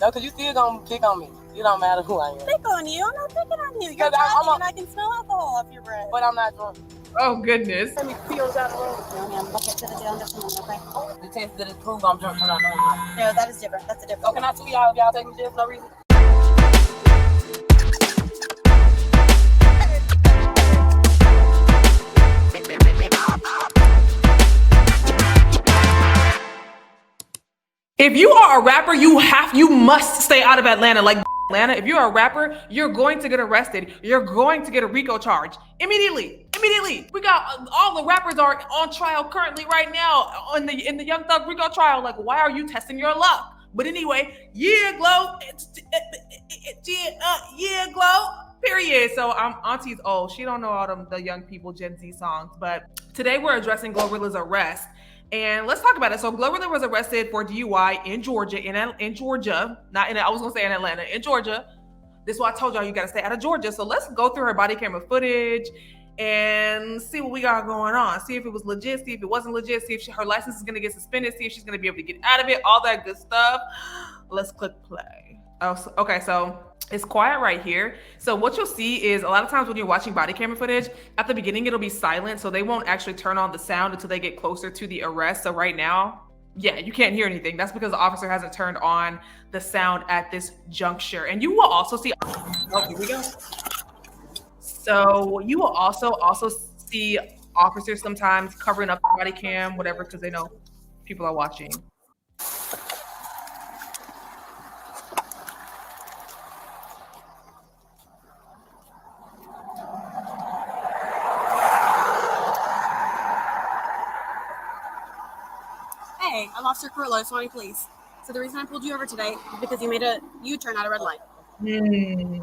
No, because you still gonna pick on me. It don't matter who I am. Pick on you? I'm not picking on you. You're driving and I can smell alcohol off your breath. But I'm not drunk. Oh, goodness. Let me pee on the side of the road. No, ma'am. Book it to the jail in just a moment, okay? The test that is prove I'm drunk when I'm drunk. No, that is different. That's a different. So can I sue y'all if y'all take me to jail for no reason? If you are a rapper, you must stay out of Atlanta. Like Atlanta, if you're a rapper, you're going to get arrested. You're going to get a RICO charge immediately. Immediately. We got all the rappers are on trial currently right now in the Young Thug RICO trial. Like, why are you testing your luck? But anyway, yeah, Glow. Yeah, Glow. Period. So Auntie's old. She don't know all the young people Gen Z songs. But today we're addressing GloRilla's arrest. And let's talk about it. So GloRilla was arrested for DUI in Georgia, in Georgia, not in, I was gonna say in Atlanta, in Georgia. This is why I told y'all you gotta stay out of Georgia. So let's go through her body camera footage and see what we got going on. See if it was legit, see if it wasn't legit, see if her license is gonna get suspended, see if she's gonna be able to get out of it, all that good stuff. Let's click play. Oh, okay, so it's quiet right here. So what you'll see is a lot of times when you're watching body camera footage, at the beginning it'll be silent, so they won't actually turn on the sound until they get closer to the arrest. So right now, yeah, you can't hear anything. That's because the officer hasn't turned on the sound at this juncture. And you will also see, oh, here we go. So you will also see officers sometimes covering up the body cam, whatever, because they know people are watching. Hey, I'm Officer Carrillo, Swanee Police. So the reason I pulled you over today is because you made a U-turn at a red light. Okay.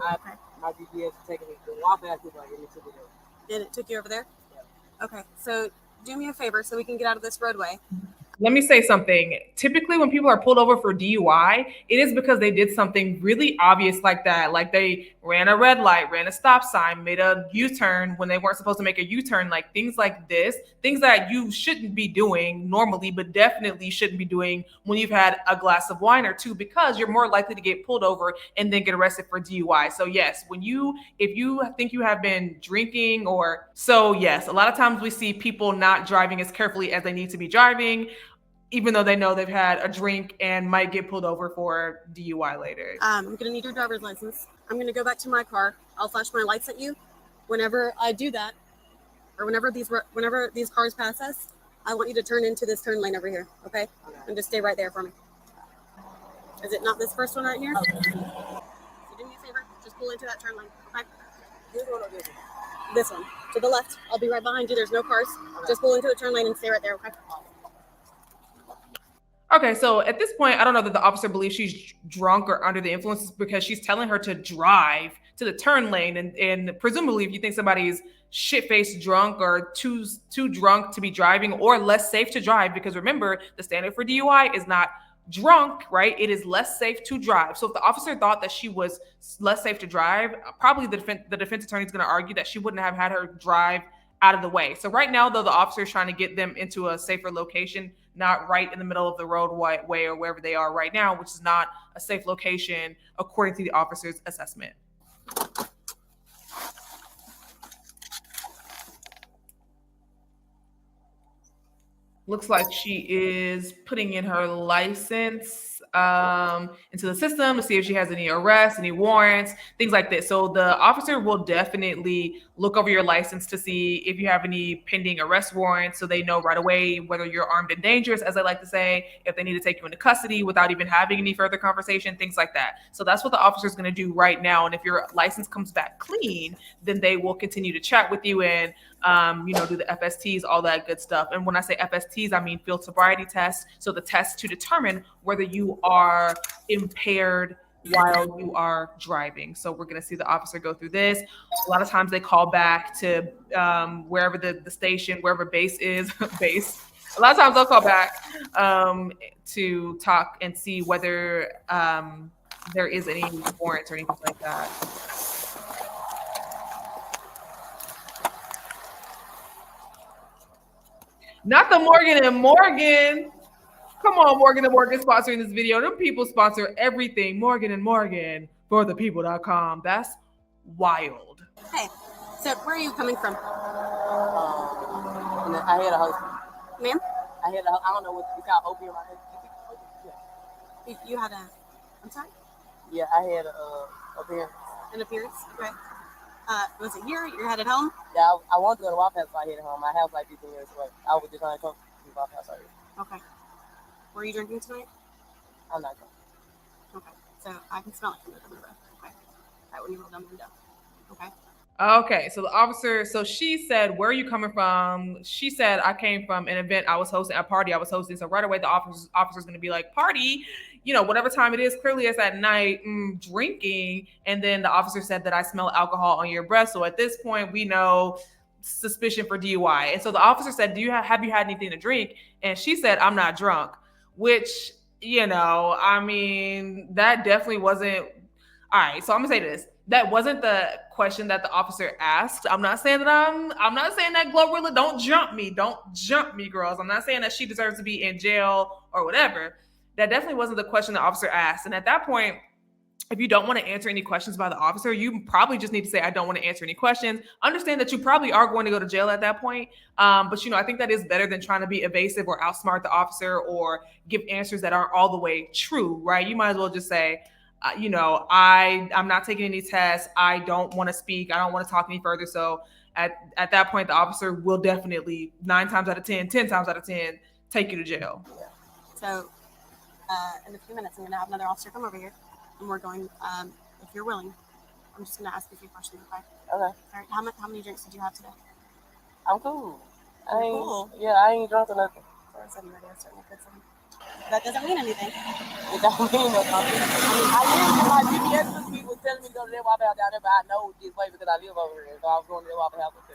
My GPS is taking me to the walk back and it took me there. And it took you over there? Yeah. Okay, so do me a favor so we can get out of this roadway. Let me say something. Typically, when people are pulled over for DUI, it is because they did something really obvious like that. Like they ran a red light, ran a stop sign, made a U-turn when they weren't supposed to make a U-turn, like things like this, things that you shouldn't be doing normally, but definitely shouldn't be doing when you've had a glass of wine or two, because you're more likely to get pulled over and then get arrested for DUI. So yes, if you think you have been drinking yes, a lot of times we see people not driving as carefully as they need to be driving, even though they know they've had a drink and might get pulled over for DUI later. I'm going to need your driver's license. I'm going to go back to my car. I'll flash my lights at you. Whenever I do that, or whenever these cars pass us, I want you to turn into this turn lane over here, okay? And just stay right there for me. Is it not this first one right here? Okay. So do me a favor, just pull into that turn lane, okay? This one or this one? This one, to the left. I'll be right behind you. There's no cars. Okay. Just pull into the turn lane and stay right there, okay? Okay, so at this point, I don't know that the officer believes she's drunk or under the influence because she's telling her to drive to the turn lane. And presumably, if you think somebody's shit-faced drunk or too drunk to be driving or less safe to drive, because remember, the standard for DUI is not drunk, right? It is less safe to drive. So if the officer thought that she was less safe to drive, probably the defense attorney is going to argue that she wouldn't have had her drive out of the way. So right now, though, the officer is trying to get them into a safer location, not right in the middle of the roadway or wherever they are right now, which is not a safe location according to the officer's assessment. Looks like she is putting in her license into the system to see if she has any arrests, any warrants, things like this. So the officer will definitely look over your license to see if you have any pending arrest warrants, so they know right away whether you're armed and dangerous, as I like to say, if they need to take you into custody without even having any further conversation, things like that. So that's what the officer is going to do right now. And if your license comes back clean, then they will continue to chat with you and do the FSTs, all that good stuff. And when I say FSTs, I mean field sobriety tests. So the test to determine whether you are impaired while you are driving. So we're going to see the officer go through this. A lot of times they call back to wherever the station, wherever base is, base. A lot of times they'll call back to talk and see whether there is any warrants or anything like that. Not the Morgan and Morgan. Come on, Morgan and Morgan sponsoring this video. Them people sponsor everything. Morgan and Morgan for the people.com. That's wild. Hey, so where are you coming from? And I had a host. Ma'am? I don't know what it's called, opium. You had a, I'm sorry? Yeah, I had appearance. An appearance? Okay. Was it here? You had it home? Yeah, I wanted to go to Waffle House, so I had it home. My house like 15 minutes away. I was just trying to come to Waffle House already. Okay. Were you drinking tonight? I'm not drunk. Okay. So I can smell it from the breath. Okay. Right when you roll down the window. Okay. Okay, so the officer, so she said, where are you coming from? She said, I came from an event I was hosting, a party I was hosting. So right away, the officer's going to be like, party, whatever time it is, clearly it's at night, drinking. And then the officer said that I smell alcohol on your breath. So at this point, we know suspicion for DUI. And so the officer said, have you had anything to drink? And she said, I'm not drunk, which, that definitely wasn't. All right, so I'm gonna say this. That wasn't the question that the officer asked. I'm not saying that GloRilla, don't jump me, girls. I'm not saying that she deserves to be in jail or whatever. That definitely wasn't the question the officer asked. And at that point, if you don't want to answer any questions by the officer, you probably just need to say, I don't want to answer any questions. Understand that you probably are going to go to jail at that point. But I think that is better than trying to be evasive or outsmart the officer or give answers that aren't all the way true, right? You might as well just say, I'm not taking any tests. I don't want to speak. I don't want to talk any further. So at that point, the officer will definitely 9 times out of 10, 10 times out of 10, take you to jail. So in a few minutes, I'm going to have another officer come over here and we're going, if you're willing, I'm just going to ask you a few questions, okay? Okay. All right. How many drinks did you have today? I'm cool. Cool. Yeah, I ain't drunk or nothing. That doesn't mean anything. It don't mean nothing. I live in my GPS people telling me to go to that Waffle House down there, but I know this way because I live over here. So I was going to that Waffle House with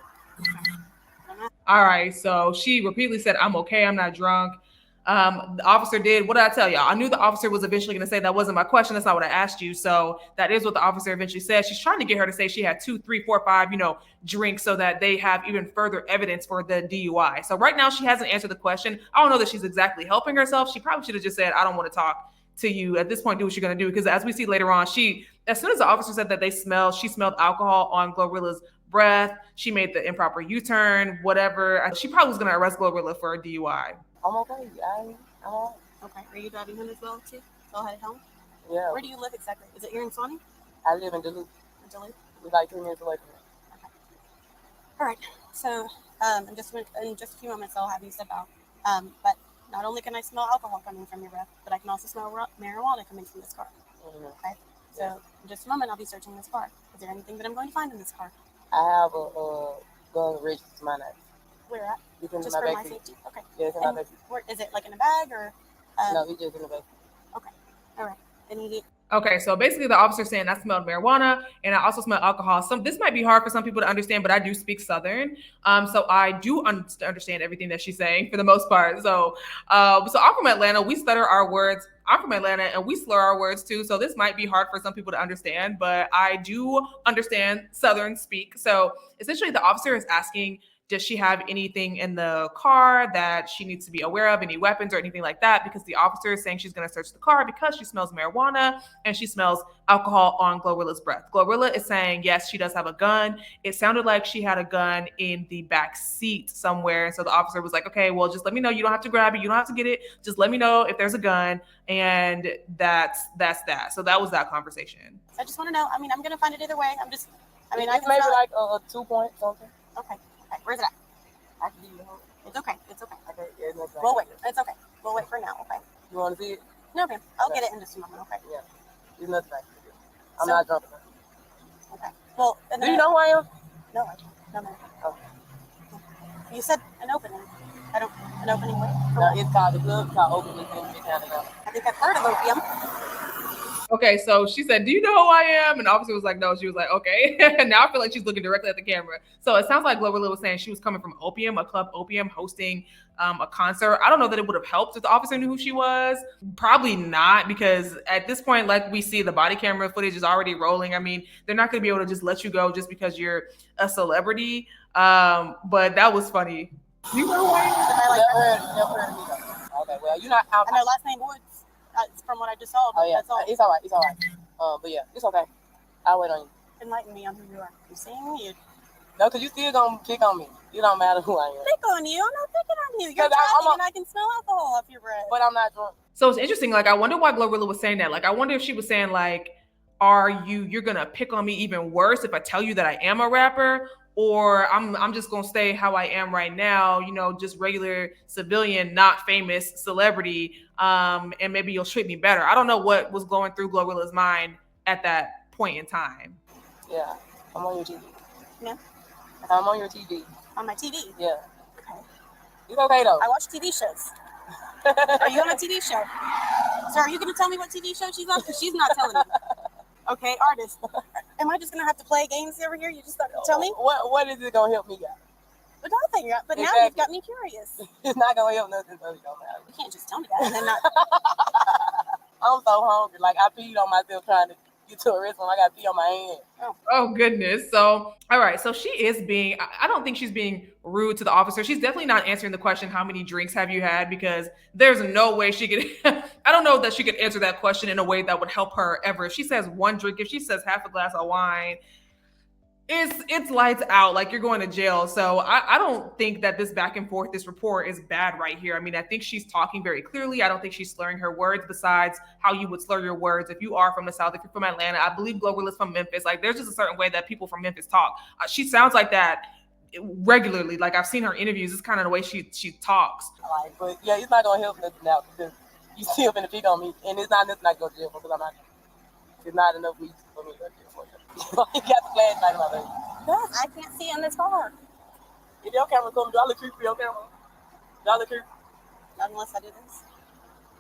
them. All right. So she repeatedly said, I'm okay. I'm not drunk. The officer did. What did I tell y'all? I knew the officer was eventually going to say that wasn't my question. That's not what I asked you. So that is what the officer eventually said. She's trying to get her to say she had 2, 3, 4, 5, drinks so that they have even further evidence for the DUI. So right now she hasn't answered the question. I don't know that she's exactly helping herself. She probably should have just said, I don't want to talk to you. At this point, do what you're going to do. Because as we see later on, as soon as the officer said that she smelled alcohol on GloRilla's breath, she made the improper U-turn, whatever. She probably was going to arrest GloRilla for a DUI. I'm okay. I'm all right. Okay. Are you driving him as well, too? Go headed home? Yeah. Where do you live exactly? Is it here in Swanee? I live in Duluth. It's like 2 minutes away from me. Okay. All right. So in just a few moments, I'll have you step out. But not only can I smell alcohol coming from your breath, but I can also smell marijuana coming from this car. Mm-hmm. Okay. So in just a moment, I'll be searching this car. Is there anything that I'm going to find in this car? I have a gun registered to my name. Where at? It's in Just my for back my seat. safety? Okay. Yeah, it's in my back seat. Where, is it like in a bag or? No, it's just in the back seat. Okay. All right. And Okay, so basically the officer saying I smelled marijuana and I also smell alcohol. This might be hard for some people to understand, but I do speak Southern. So I do understand everything that she's saying for the most part. So I'm from Atlanta. We stutter our words. I'm from Atlanta and we slur our words too. So this might be hard for some people to understand, but I do understand Southern speak. So essentially the officer is asking, does she have anything in the car that she needs to be aware of, any weapons or anything like that? Because the officer is saying she's going to search the car because she smells marijuana and she smells alcohol on GloRilla's breath. GloRilla is saying, yes, she does have a gun. It sounded like she had a gun in the back seat somewhere. And so the officer was like, okay, well, just let me know. You don't have to grab it. You don't have to get it. Just let me know if there's a gun. And that's that. So that was that conversation. I just want to know. I'm going to find it either way. It's maybe like a 2 point something. Okay. Where's it at? I can give you a hold. It's okay. Okay, yeah, no problem. We'll wait. It's okay. We'll wait for now, okay? You want to see it? No, ma'am. I'll get it in just a moment, okay? Yeah. There's nothing I can do. I'm not drunk enough. Okay. Well, do you know who I am? No, I don't. No, ma'am. Okay. You said an opening. An opening what? No, it's called the club. It's called Open in Canada. I think I've heard of opium. Okay, so she said, do you know who I am? And the officer was like, no. She was like, okay. And now I feel like she's looking directly at the camera. So it sounds like GloRilla was saying she was coming from Opium, a club Opium, hosting a concert. I don't know that it would have helped if the officer knew who she was. Probably not, because at this point, like we see, the body camera footage is already rolling. I mean, they're not going to be able to just let you go just because you're a celebrity. But that was funny. You know who I am? Never heard of me. Okay. Well, you know, I know last name Woods. From what I just saw. Oh yeah. That's all. It's all right. It's all right. But yeah, it's okay. I'll wait on you. Enlighten me on who you are. You seeing me? No, because you still gonna pick on me. It don't matter who I am. Pick on you. I'm not picking on you. You're 'Cause driving and I can smell alcohol off your breath. But I'm not drunk. So it's interesting. Like, I wonder why GloRilla was saying that. Like, I wonder if she was saying like, you're gonna pick on me even worse if I tell you that I am a rapper, or I'm just gonna stay how I am right now, you know, just regular civilian, not famous celebrity, and maybe you'll treat me better. I don't know what was going through GloRilla's mind at that point in time. Yeah, I'm on your TV. Yeah. I'm on your TV. On my TV? Yeah. Okay. It's okay though. I watch TV shows. Are you on a TV show? So are you going to tell me what TV show she's on? Because she's not telling me. Okay, artist. Am I just going to have to play games over here? You just got to tell me? What is it going to help me out? But nothing. But now you've got me curious. It's not going to help nothing, so it don't matter. You can't just tell me that and then not. I'm so hungry. Like, I peed on myself trying to get to a restaurant. I got pee on my hand. Oh goodness. So all right, so she is being, I don't think she's being rude to the officer. She's definitely not answering the question, how many drinks have you had? Because there's no way she could I don't know that she could answer that question in a way that would help her ever. If she says one drink, if she says half a glass of wine, it's lights out, like you're going to jail. So I don't think that this back and forth, this report is bad right here. I mean, I think she's talking very clearly. I don't think she's slurring her words, besides how you would slur your words if you are from the South, if you're from Atlanta. I believe GloRilla's from Memphis. Like, there's just a certain way that people from Memphis talk. She sounds like that regularly. Like, I've seen her interviews. It's kind of the way she talks. Like, but yeah, it's not gonna help nothing now because you still finna pick on me, and it's not nothing I go to jail for because I'm not. It's not enough weeks for me to go to jail for you. You got the flashlight in my face. Yes, I can't see in this car. If your camera comes, do I look creepy on camera? Do I look creepy? Not unless I do this.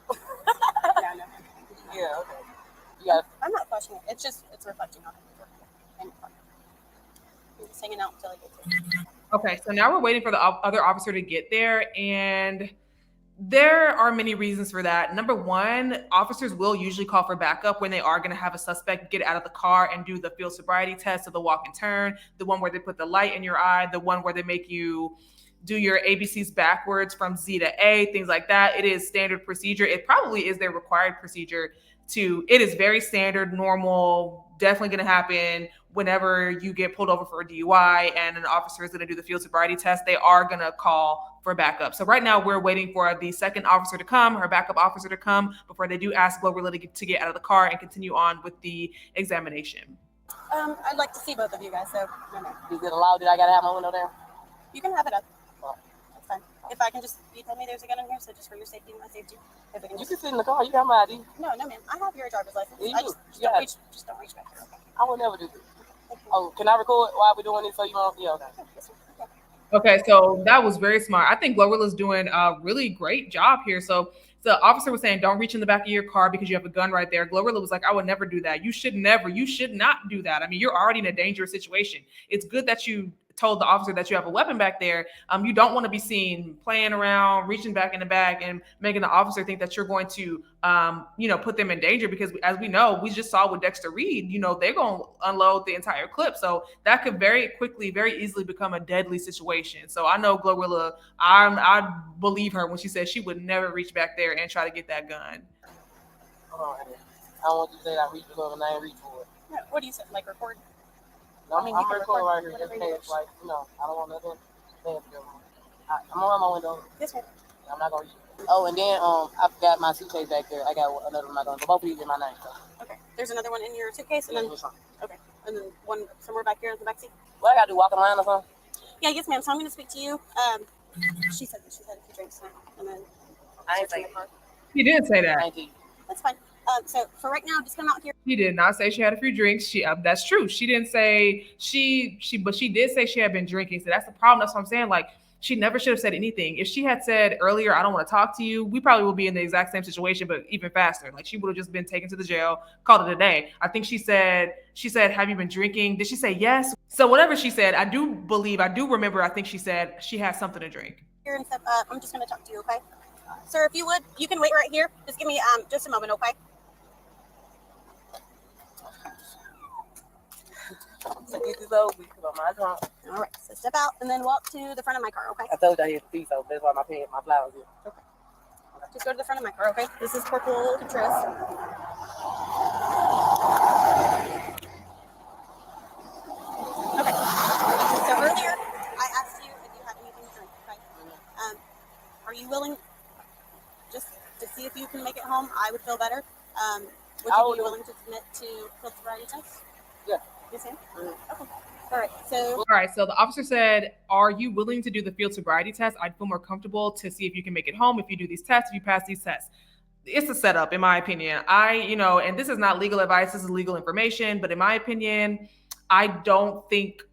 No. Yeah, okay. You got. I'm not flashing it. It's reflecting on it. I'm just hanging out until I get to it. Okay, so now we're waiting for the other officer to get there, and there are many reasons for that. Number one, officers will usually call for backup when they are going to have a suspect get out of the car and do the field sobriety test of the walk and turn, the one where they put the light in your eye, the one where they make you do your ABCs backwards from Z to A, things like that. It is standard procedure. It probably is their required procedure it is very standard, normal, definitely going to happen whenever you get pulled over for a DUI and an officer is going to do the field sobriety test. They are going to call for backup. So right now we're waiting for the second officer to come, her backup officer to come, before they do ask GloRilla to get out of the car and continue on with the examination. I'd like to see both of you guys, so no. Is it allowed that I gotta have my window down? You can have it up. That's fine. If I can just, you told me there's a gun in here, so just for your safety and my safety. If I can You just, can sit in the car. You got my ID. no, ma'am. I have your driver's license. Yeah, I you just do. don't reach back here. Okay. I would never do this. Oh, can I record while we're doing this so you won't? Yeah, okay. Yes, sir. Okay. Okay, so that was very smart. I think GloRilla's doing a really great job here. So the officer was saying, don't reach in the back of your car because you have a gun right there. GloRilla was like, I would never do that. You should not do that. I mean, you're already in a dangerous situation. It's good that you told the officer that you have a weapon back there. You don't want to be seen playing around, reaching back in the bag and making the officer think that you're going to, put them in danger, because as we know, we just saw with Dexter Reed, they're going to unload the entire clip. So that could very quickly, very easily become a deadly situation. So I know GloRilla, I believe her when she says she would never reach back there and try to get that gun. All right. I don't want you to say I reached for it and I ain't reach for it. Yeah, what do you say? Like record? No, I mean, I'm you can recording right record here. Just whatever in you case, wish. like, I don't want nothing bad to go on. I'm gonna run my window. Yes, ma'am. I'm not gonna reach it. Oh, and then I forgot my suitcase back there. I got another one. But both of these in my name. So. Okay. There's another one in your suitcase, and then okay, and then one somewhere back here in the back seat. What I gotta do? Walk in line or something? Yeah, yes, ma'am. So I'm going to speak to you. She said that she's had a few drinks now, and then I ain't saying. She did say that. Thank you. that's fine. So for right now, just come out here. She did not say she had a few drinks. That's true. She didn't say but she did say she had been drinking. So that's the problem. That's what I'm saying. Like, she never should have said anything. If she had said earlier, I don't want to talk to you, we probably would be in the exact same situation, but even faster. Like, she would have just been taken to the jail, called it a day. I think she said, have you been drinking? Did she say yes? So whatever she said, I do remember, I think she said she had something to drink. Here and stuff. I'm just going to talk to you, okay? Sir, if you would, you can wait right here. Just give me just a moment, okay? So get this over because I'm not drunk. All right. So step out and then walk to the front of my car, okay? I told you I had to pee, so that's why my flowers here. Okay. Just go to the front of my car, okay? This is Corporal Contreras. Okay. So earlier, I asked you if you had anything to drink, okay? Are you willing, just to see if you can make it home? I would feel better. Would you be willing to submit to field sobriety test? Yeah. Yes, ma'am? Okay. All right, so the officer said, are you willing to do the field sobriety test? I'd feel more comfortable to see if you can make it home if you do these tests, if you pass these tests. It's a setup, in my opinion. And this is not legal advice, this is legal information, but in my opinion, I don't think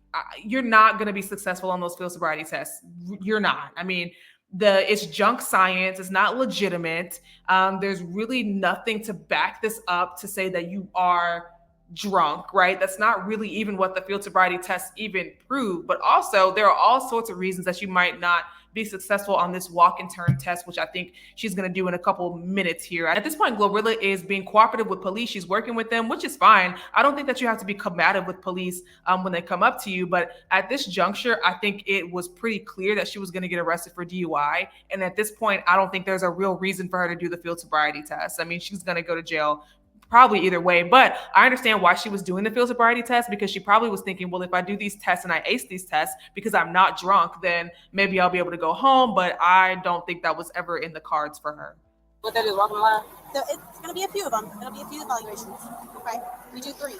you're not going to be successful on those field sobriety tests. You're not. I mean, it's junk science. It's not legitimate. There's really nothing to back this up to say that you are drunk, right? That's not really even what the field sobriety tests even prove. But also, there are all sorts of reasons that you might not be successful on this walk and turn test, which I think she's going to do in a couple minutes here. At this point, GloRilla is being cooperative with police. She's working with them, which is fine. I don't think that you have to be combative with police when they come up to you. But at this juncture, I think it was pretty clear that she was going to get arrested for DUI. And at this point, I don't think there's a real reason for her to do the field sobriety test. I mean, she's going to go to jail probably either way, but I understand why she was doing the field sobriety test, because she probably was thinking, well, if I do these tests and I ace these tests because I'm not drunk, then maybe I'll be able to go home. But I don't think that was ever in the cards for her. What that is, walking line? So it's going to be a few of them. It'll be a few evaluations. Okay, we do 3.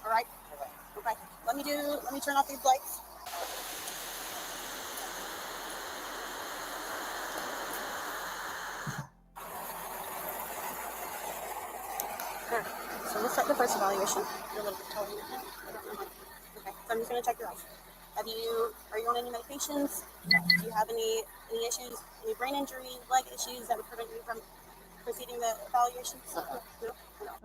All right. Okay. Let me turn off these lights. There. So let's start the first evaluation. You're a little bit taller than that. I don't know why. Okay. So I'm just going to check your eyes. Are you on any medications? Do you have any issues, any brain injury, leg issues that would prevent you from proceeding the evaluations? No?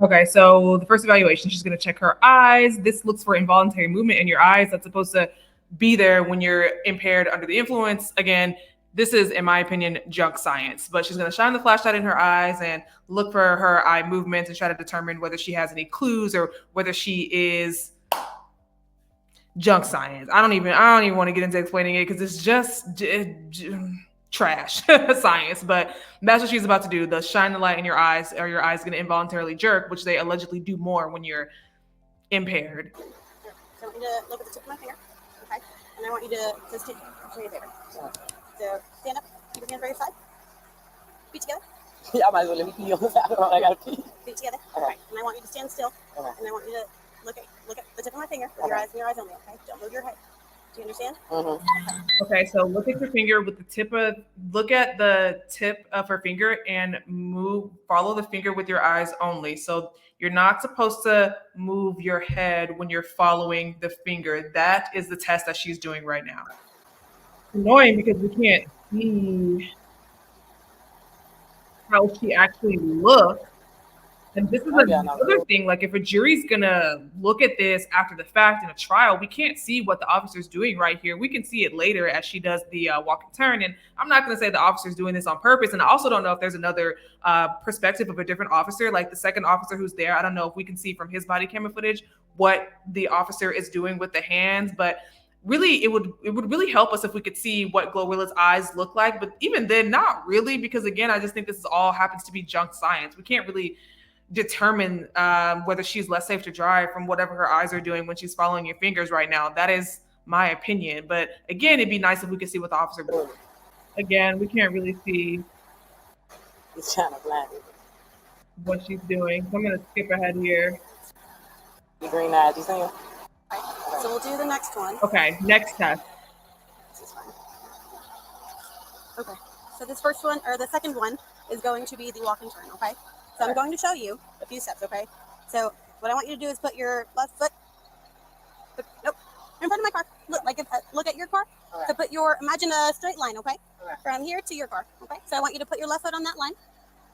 Okay, so the first evaluation, she's going to check her eyes. This looks for involuntary movement in your eyes. That's supposed to be there when you're impaired under the influence. Again, this is, in my opinion, junk science. But she's going to shine the flashlight in her eyes and look for her eye movements and try to determine whether she has any clues or whether she is junk science. I don't even want to get into explaining it because it's just trash science. But that's what she's about to do. The shine the light in your eyes, or your eyes going to involuntarily jerk, which they allegedly do more when you're impaired. So I want you to look at the tip of my finger, okay? And I want you to just do me a favor. So stand up, keep your hands by your side, feet together. Yeah, I might as well let me pee on the side. I gotta pee. Feet together. Okay. And I want you to stand still. And I want you to look at the tip of my finger with your eyes and your eyes only, okay? Don't move your head. Do you understand? Okay, so look at your finger with look at the tip of her finger and follow the finger with your eyes only. So you're not supposed to move your head when you're following the finger. That is the test that she's doing right now. Annoying because we can't see how she actually looks. And this is another thing. Like, if a jury's gonna look at this after the fact in a trial, we can't see what the officer's doing right here. We can see it later as she does the walk and turn. And I'm not gonna say the officer's doing this on purpose. And I also don't know if there's another perspective of a different officer, like the second officer who's there. I don't know if we can see from his body camera footage what the officer is doing with the hands, but really, it would really help us if we could see what GloRilla's eyes look like. But even then, not really, because again, I just think this all happens to be junk science. We can't really determine whether she's less safe to drive from whatever her eyes are doing when she's following your fingers right now. That is my opinion. But again, it'd be nice if we could see what the officer doing. Again, we can't really see It's kind of blinded. what she's doing. So I'm gonna skip ahead here. The green eyes, you see him? So we'll do the next one. Okay, next test. This is fine. Okay. So this first one, or the second one, is going to be the walk and turn, okay? So I'm going to show you a few steps, okay? So what I want you to do is put your left foot, in front of my car. Look at your car. Right. So imagine a straight line, okay? Right. From here to your car, okay? So I want you to put your left foot on that line.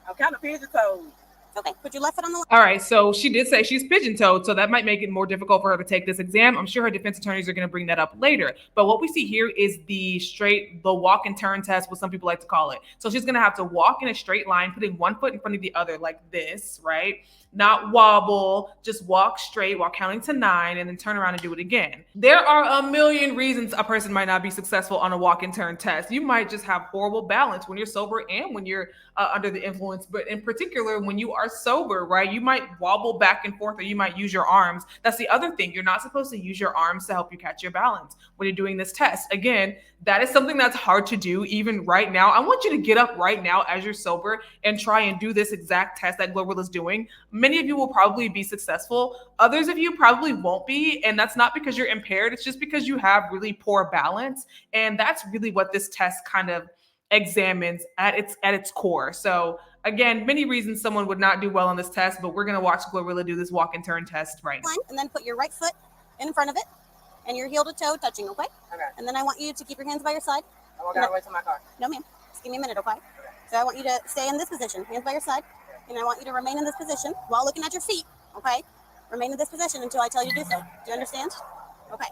I'm kind of pigeon-toed. Okay, put your left foot on the line. All right, so she did say she's pigeon-toed, so that might make it more difficult for her to take this exam. I'm sure her defense attorneys are going to bring that up later. But what we see here is the walk and turn test, what some people like to call it. So she's going to have to walk in a straight line, putting one foot in front of the other like this, right? not wobble, just walk straight while counting to 9 and then turn around and do it again. There are a million reasons a person might not be successful on a walk and turn test. You might just have horrible balance when you're sober and when you're under the influence, but in particular, when you are sober, right, you might wobble back and forth or you might use your arms. That's the other thing. You're not supposed to use your arms to help you catch your balance when you're doing this test. Again, that is something that's hard to do even right now. I want you to get up right now as you're sober and try and do this exact test that GloRilla is doing. Many of you will probably be successful. Others of you probably won't be. And that's not because you're impaired. It's just because you have really poor balance. And that's really what this test kind of examines at its core. So again, many reasons someone would not do well on this test, but we're going to watch GloRilla do this walk and turn test right now. And then put your right foot in front of it and your heel to toe touching, okay? Okay. And then I want you to keep your hands by your side. I'm walking all the way to my car. No, ma'am. Just give me a minute, okay? So I want you to stay in this position, hands by your side. And I want you to remain in this position while looking at your feet, okay? Remain in this position until I tell you to do so. Do you understand? Okay.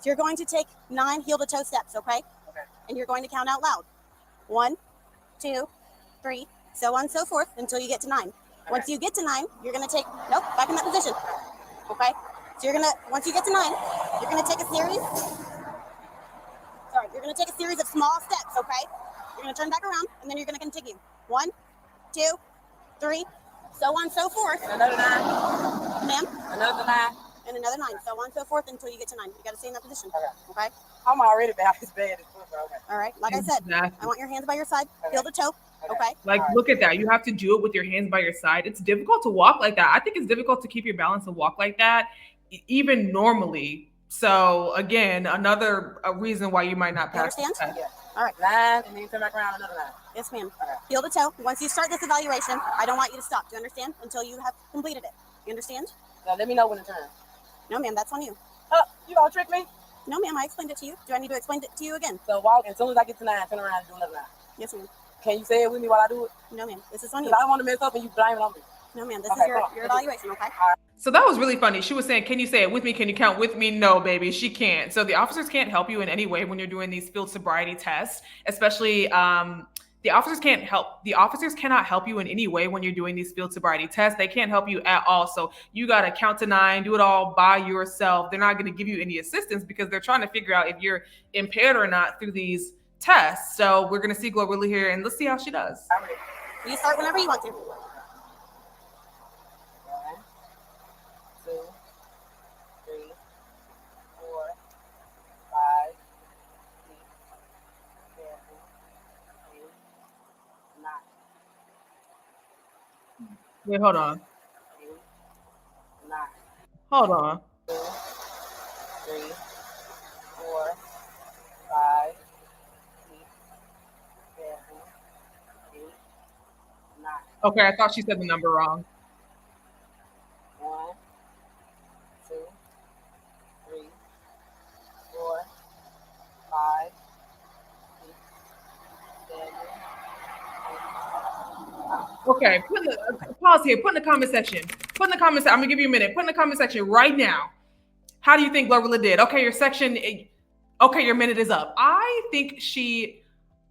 So you're going to take 9 heel to toe steps, okay? Okay. And you're going to count out loud. 1, 2, 3, so on and so forth until you get to 9. Okay. Once you get to 9, you're going to take, nope, back in that position. Okay? So you're going to, once you get to 9, you're going to take a series, you're going to take a series of small steps, okay? You're going to turn back around, and then you're going to continue. 1, 2, 3, so on and so forth. Another 9. Ma'am? Another 9. And another 9, so on and so forth until you get to 9. You got to stay in that position. Okay. Okay? I'm already bad as bad as foot, okay. All right? Like I said, Exactly. I want your hands by your side, heel to toe, okay? Like, look at that. You have to do it with your hands by your side. It's difficult to walk like that. I think it's difficult to keep your balance and walk like that, even normally. So, again, another reason why you might not You pass the understand? test. Yeah. All right. 9, and then you turn back around, another 9. Yes, ma'am. Okay. Heel to toe. Once you start this evaluation, I don't want you to stop. Do you understand? Until you have completed it. You understand? Now let me know when to turn. No, ma'am. That's on you. Oh, you gonna trick me? No, ma'am. I explained it to you. Do I need to explain it to you again? So walk, as soon as I get to 9, turn around and do another 9. Yes, ma'am. Can you say it with me while I do it? No, ma'am. This is on you. Because I don't want to mess up and you blame it on me. No, ma'am. This Okay, is your come on. evaluation, okay? So that was really funny. She was saying, can you say it with me? Can you count with me? No, baby, she can't. So the officers can't help you in any way when you're doing these field sobriety tests, especially the officers can't help. The officers cannot help you in any way when you're doing these field sobriety tests. They can't help you at all. So you got to count to 9, do it all by yourself. They're not going to give you any assistance because they're trying to figure out if you're impaired or not through these tests. So we're going to see GloRilla here and let's see how she does. I'm ready. You start whenever you want to. 1, 2, 3, 4, 5, 6, 7, 8, 9. Wait, hold on. 8, 9. Hold on. 2, 3, 4, 5, 6, 7, 8, 9. Okay, I thought she said the number wrong. 1, 2, 3, 4, 5, 6, 7, 8. Okay, pause here. Put in the comment section. Put in the comment section. I'm gonna give you a minute. Put in the comment section right now. How do you think GloRilla did? Okay, your section. Okay, your minute is up. I think she.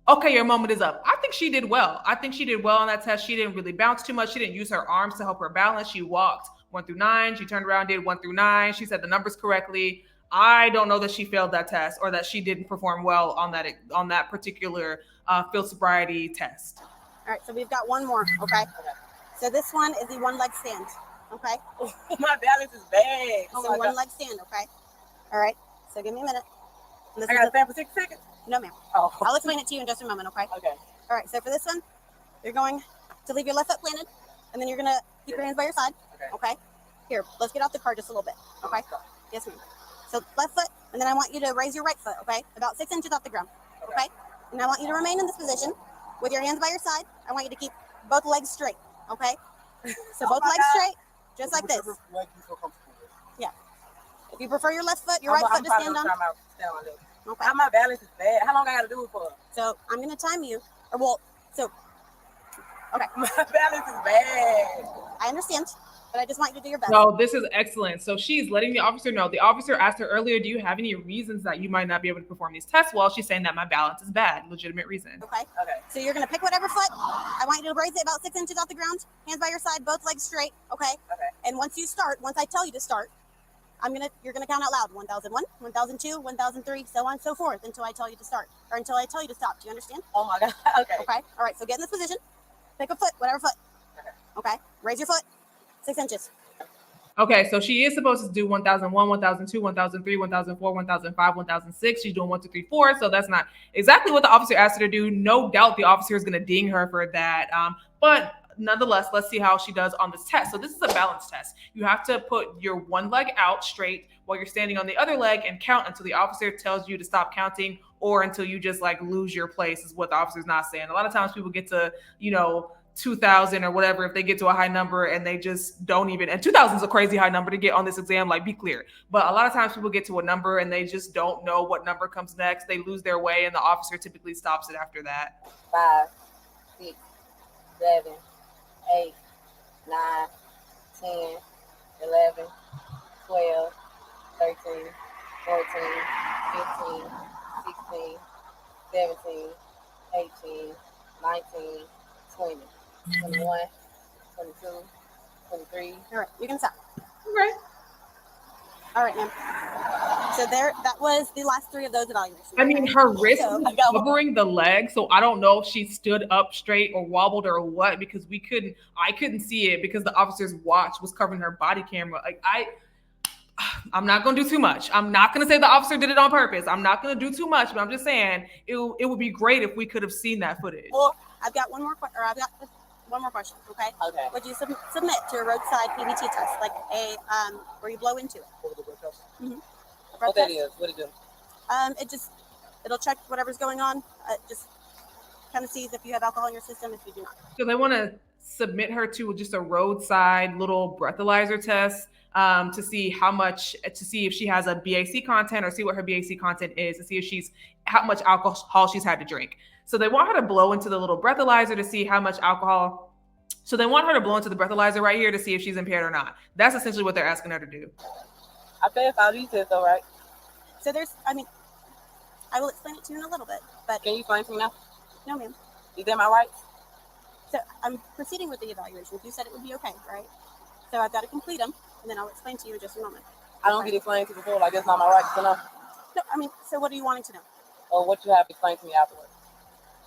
Okay, your moment is up. I think she did well. I think she did well on that test. She didn't really bounce too much. She didn't use her arms to help her balance. She walked 1 through 9. She turned around, did 1 through 9. She said the numbers correctly. I don't know that she failed that test or that she didn't perform well on that particular field sobriety test. All right, so we've got one more, okay? So this one is the one leg stand, okay? My balance is bad. Oh So my one God. leg stand, okay? All right, so give me a minute. And this I is got to the- stand for 6 seconds? No, ma'am. Oh, I'll explain it to you in just a moment, okay? okay. All right, so for this one, you're going to leave your left foot planted, and then you're going to keep your hands by your side, okay? Here, let's get off the car just a little bit, okay? Yes, ma'am. So left foot, and then I want you to raise your right foot, okay? About 6 inches off the ground, okay? And I want you to remain in this position with your hands by your side. I want you to keep both legs straight, okay? So both legs straight, just like this. What you feel comfortable with. Yeah. If you prefer your left foot, your right foot to stand on. Okay. How my balance is bad. How long I got to do it for? So I'm going to time you, or well, so, okay. My balance is bad. I understand. But I just want you to do your best. No, this is excellent. So she's letting the officer know. The officer asked her earlier, do you have any reasons that you might not be able to perform these tests? Well, she's saying that my balance is bad. Legitimate reason. Okay. Okay. So you're gonna pick whatever foot. I want you to raise it about 6 inches off the ground. Hands by your side, both legs straight. Okay. Okay. And once I tell you to start, you're gonna count out loud. 1001, 1002, 1003, so on and so forth until I tell you to start, or until I tell you to stop. Do you understand? Oh my God. Okay. Okay. All right. So get in this position. Pick a foot, whatever foot. Okay. Okay. Raise your foot. 6 inches. Okay, so she is supposed to do 1001, 1002, 1003, 1004, 1005, 1006. She's doing 1, 2, 3, 4. So that's not exactly what the officer asked her to do. No doubt the officer is going to ding her for that. But nonetheless, let's see how she does on this test. So this is a balance test. You have to put your one leg out straight while you're standing on the other leg and count until the officer tells you to stop counting, or until you just like lose your place, is what the officer's not saying. A lot of times people get to, 2,000 or whatever, if they get to a high number and they just don't even, and 2,000 is a crazy high number to get on this exam, like, be clear. But a lot of times people get to a number and they just don't know what number comes next. They lose their way and the officer typically stops it after that. 5, 6, 7, 8, 9, 10, 11, 12, 13, 14, 15, 16, 17, 18, 19, 20. 21, 22, 23. All right, you can stop. Okay. All right, ma'am. So that was the last 3 of those evaluations. I mean, her wrist So- was covering the leg, so I don't know if she stood up straight or wobbled or what, because I couldn't see it because the officer's watch was covering her body camera. Like, I'm not going to do too much. I'm not going to say the officer did it on purpose. I'm not going to do too much, but I'm just saying it would be great if we could have seen that footage. Well, I've got one more question, okay? Okay. Would you submit to a roadside PBT test, like a where you blow into it? Mm-hmm. What that is? What it do? It'll check whatever's going on. Just kind of sees if you have alcohol in your system, if you do not. So they want to submit her to just a roadside little breathalyzer test to see if she has a BAC content, or see what her BAC content is, to see if how much alcohol she's had to drink. So they want her to blow into the little breathalyzer to see how much alcohol. So they want her to blow into the breathalyzer right here to see if she's impaired or not. That's essentially what they're asking her to do. I passed all these tests, though, right? So I will explain it to you in a little bit, but Can you explain to me now? no, ma'am. Is that my rights? So I'm proceeding with the evaluations. You said it would be okay, right? So I've got to complete them, and then I'll explain to you in just a moment. I don't get explained to before, like, that's not my rights to know. No, so what are you wanting to know? Or what you have explained to me afterwards.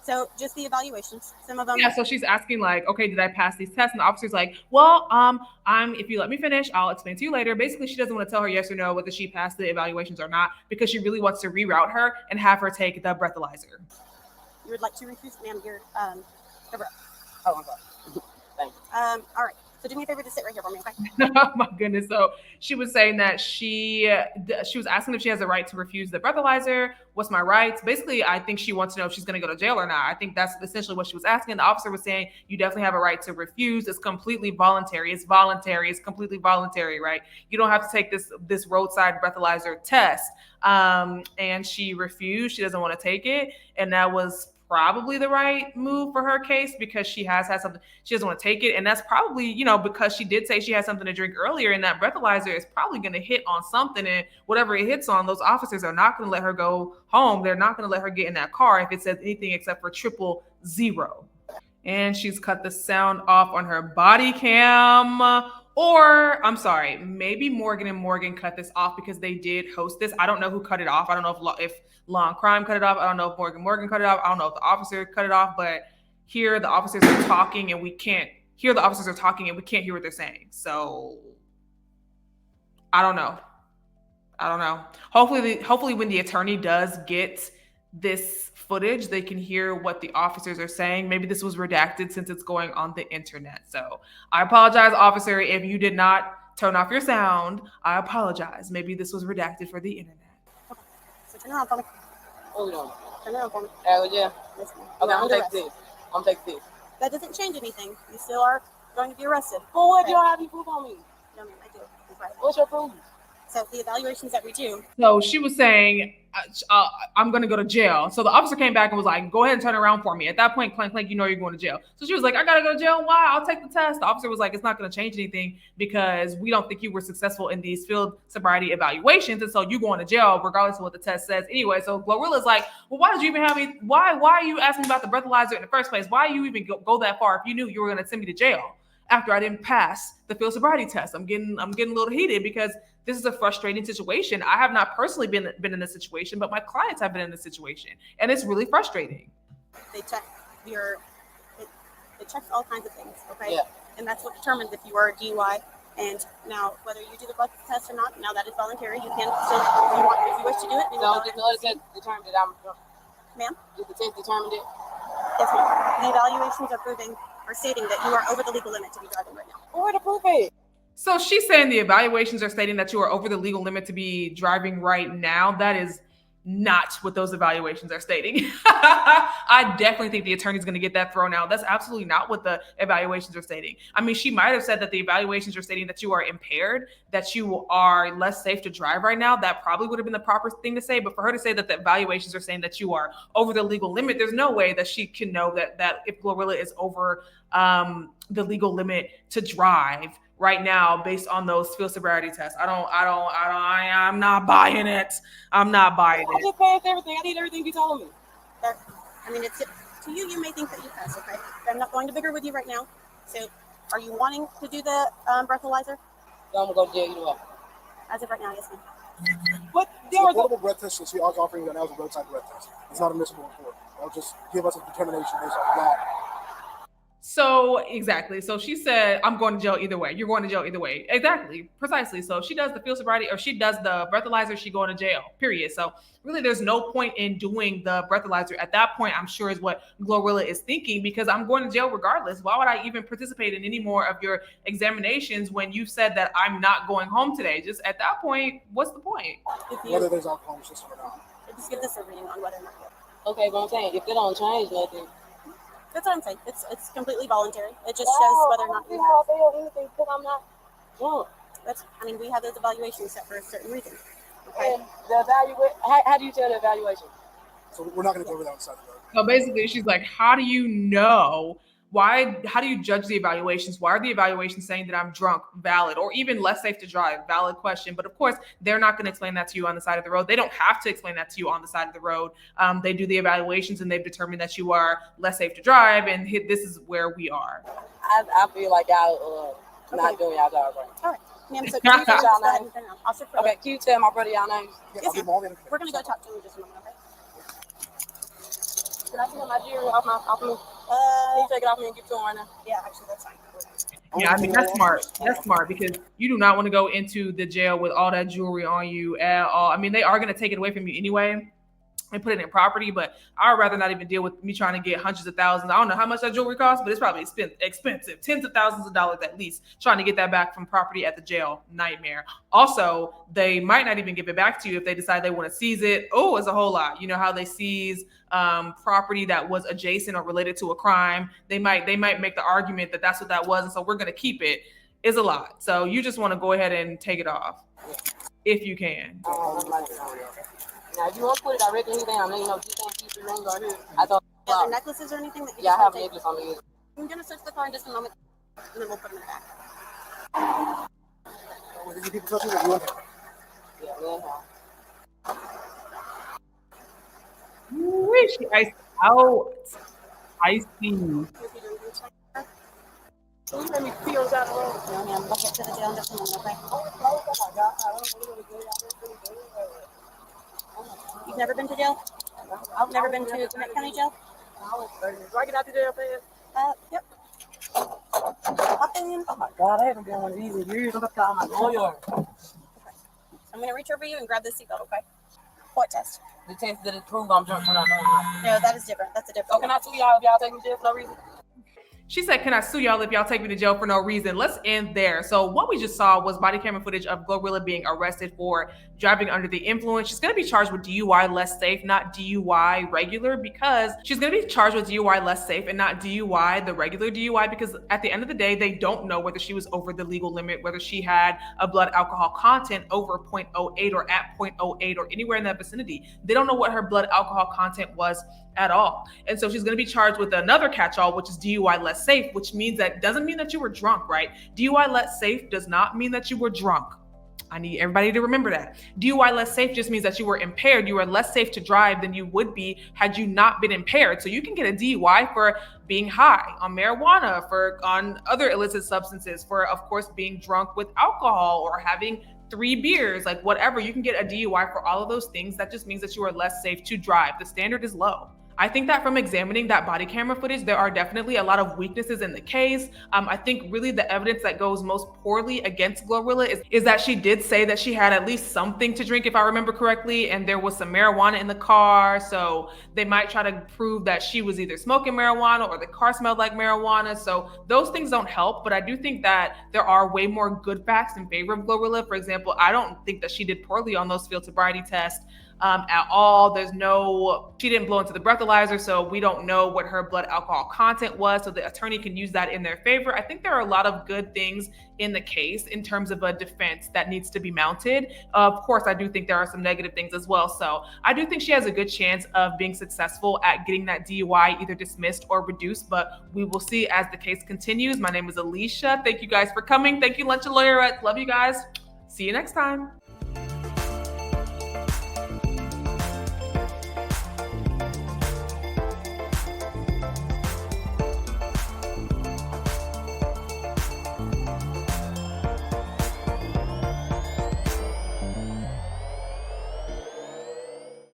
So just the evaluations. Some of them. Yeah, so she's asking like, okay, did I pass these tests? And the officer's like, well, if you let me finish, I'll explain to you later. Basically, she doesn't want to tell her yes or no whether she passed the evaluations or not, because she really wants to reroute her and have her take the breathalyzer. You would like to refuse, ma'am, your breath. Oh, I'm sorry. Thank you. All right. So do me a favor to sit right here for me, okay? Oh my goodness. So she was saying that she was asking if she has a right to refuse the breathalyzer. What's my rights? Basically, I think she wants to know if she's going to go to jail or not. I think that's essentially what she was asking. The officer was saying, you definitely have a right to refuse. It's completely voluntary. It's voluntary. It's completely voluntary, right? You don't have to take this roadside breathalyzer test. And she refused. She doesn't want to take it. And that was probably the right move for her case, because she has had something, she doesn't want to take it. And that's probably, because she did say she had something to drink earlier, and that breathalyzer is probably going to hit on something, and whatever it hits on, those officers are not going to let her go home. They're not going to let her get in that car if it says anything except for 000. And she's cut the sound off on her body cam. Or, I'm sorry, maybe Morgan and Morgan cut this off because they did host this. I don't know who cut it off. I don't know if Law and Crime cut it off. I don't know if Morgan cut it off. I don't know if the officer cut it off. But here the officers are talking and we can't hear what they're saying. So I don't know. Hopefully when the attorney does get this footage, they can hear what the officers are saying. Maybe this was redacted since it's going on the internet. So I apologize, officer, if you did not turn off your sound. I apologize. Maybe this was redacted for the internet. Okay. So turn around for me. What are we doing? Turn around for me. Yeah. Yes, ma'am. Okay, I'm You're gonna take under this. arrest. I'm gonna take this. That doesn't change anything. You still are going to be arrested. Well, what Okay. do you have you proof on me? No, ma'am, I do. That's right. What's your proof? So the evaluations that we do. So she was saying, I'm going to go to jail. So the officer came back and was like, go ahead and turn around for me. At that point, clank, clank, you know you're going to jail. So she was like, I got to go to jail. Why? I'll take the test. The officer was like, it's not going to change anything because we don't think you were successful in these field sobriety evaluations. And so you're going to jail regardless of what the test says anyway. So GloRilla's like, well, why did you even have me? Why are you asking me about the breathalyzer in the first place? Why you even go that far if you knew you were going to send me to jail after I didn't pass the field sobriety test? I'm getting a little heated because this is a frustrating situation. I have not personally been in this situation, but my clients have been in this situation, and it's really frustrating. They check it checks all kinds of things, okay? Yeah. And that's what determines if you are a DUI. And now, whether you do the blood test or not, now that is voluntary. You can still, if you wish to do it. So did the other test determine that I'm drunk? Ma'am? Did the test determine it? Yes, ma'am. The evaluations are stating that you are over the legal limit to be driving right now. Well, where the proof is? So she's saying the evaluations are stating that you are over the legal limit to be driving right now. That is not what those evaluations are stating. I definitely think the attorney's going to get that thrown out. That's absolutely not what the evaluations are stating. I mean, she might have said that the evaluations are stating that you are impaired, that you are less safe to drive right now. That probably would have been the proper thing to say. But for her to say that the evaluations are saying that you are over the legal limit, there's no way that she can know that if GloRilla is over the legal limit to drive right now based on those field sobriety tests. I'm not buying it. I'm not buying I it. just passed everything. I need everything you told me. I mean, it's to you. You may think that you passed, okay? I'm not going to bigger with you right now. So, are you wanting to do the breathalyzer? So I'm gonna go to jail either way. As of right now, yes, ma'am. What? There was a portable breath test that she was offering that was a roadside breath test. It's not admissible in court. They'll just give us a determination based on that. So exactly. So she said, I'm going to jail either way. You're going to jail either way. Exactly. Precisely. So if she does the field sobriety or she does the breathalyzer, she going to jail, period. So really there's no point in doing the breathalyzer at that point, I'm sure is what GloRilla is thinking, because I'm going to jail regardless. Why would I even participate in any more of your examinations when you said that I'm not going home today? Just at that point, what's the point? Whether there's alcohol in the system or not. Just give this a reading on whether or not. Okay, but I'm saying if they don't change nothing. That's what I'm saying. It's completely voluntary. It just shows whether or not you have. I fail anything because I'm not drunk. We have those evaluations set for a certain reason. Okay. And the how do you tell the evaluation? So we're not going to go over that on the side of the road. So basically she's like, how do you know? How do you judge the evaluations? Why are the evaluations saying that I'm drunk? Valid, or even less safe to drive? Valid question. But of course, they're not going to explain that to you on the side of the road. They don't have to explain that to you on the side of the road. They do the evaluations and they've determined that you are less safe to drive. And this is where we are. I feel like y'all not doing y'all job right. All right. Ma'am, so can you tell y'all names? Okay, can you tell my brother y'all names? Yes, ma'am. We're going to go talk to him in just a moment, okay? Can I see my jewelry off me? Can you take it off me and give it to him right now? Yeah, actually, that's fine. Yeah, I mean, that's smart. That's smart because you do not want to go into the jail with all that jewelry on you at all. I mean, they are going to take it away from you anyway and put it in property, but I would rather not even deal with me trying to get hundreds of thousands. I don't know how much that jewelry costs, but it's probably expensive, tens of thousands of dollars at least, trying to get that back from property at the jail. Nightmare. Also, they might not even give it back to you if they decide they want to seize it. Oh, it's a whole lot. You know how they seize property that was adjacent or related to a crime. They might make the argument that that's what that was, and so we're going to keep it. It's a lot. So you just want to go ahead and take it off if you can. Now, if you want to put it directly down, then you know, you can't keep your ring right here. I thought. Other necklaces or anything that you Yeah, I have a take? necklace on me. I'm going to search the car in just a moment, and then we'll put them in the back. Did you people touch it or you want it? Yeah, Wish I out. I see. So you made me feel down the road. No, ma'am. We'll get to the jail in just a moment, okay? You've never been to jail? I've never been to Gwinnett County Jail? Do I get out the jail fast? Yep. Hop in. Oh my God, I haven't been one of these in years. I'm going to call my lawyer. I'm going to reach over you and grab this seatbelt, okay? What test? The test that it proved I'm drunk when I'm drunk. No, that is different. That's a different So can I tell y'all if y'all take me to jail for no reason? She said, can I sue y'all if y'all take me to jail for no reason? Let's end there. So what we just saw was body camera footage of GloRilla being arrested for driving under the influence. She's going to be charged with DUI less safe, not DUI regular, because she's going to be charged with DUI less safe and not DUI, the regular DUI, because at the end of the day, they don't know whether she was over the legal limit, whether she had a blood alcohol content over 0.08 or at 0.08 or anywhere in that vicinity. They don't know what her blood alcohol content was at all. And so she's going to be charged with another catch-all, which is DUI less safe, which means that doesn't mean that you were drunk, right? DUI less safe does not mean that you were drunk. I need everybody to remember that. DUI less safe just means that you were impaired. You were less safe to drive than you would be had you not been impaired. So you can get a DUI for being high on marijuana, on other illicit substances, for, of course, being drunk with alcohol or having 3 beers, like whatever. You can get a DUI for all of those things. That just means that you are less safe to drive. The standard is low. I think that from examining that body camera footage, there are definitely a lot of weaknesses in the case. I think really the evidence that goes most poorly against GloRilla is that she did say that she had at least something to drink, if I remember correctly, and there was some marijuana in the car. So they might try to prove that she was either smoking marijuana or the car smelled like marijuana. So those things don't help, but I do think that there are way more good facts in favor of GloRilla. For example, I don't think that she did poorly on those field sobriety tests. At all. She didn't blow into the breathalyzer, so we don't know what her blood alcohol content was, so the attorney can use that in their favor. I think there are a lot of good things in the case in terms of a defense that needs to be mounted. Of course, I do think there are some negative things as well. So I do think she has a good chance of being successful at getting that DUI either dismissed or reduced, but we will see as the case continues. My name is Alicia. Thank you guys for coming. Thank you, Lunch and Lawyerette. Love you guys. See you next time.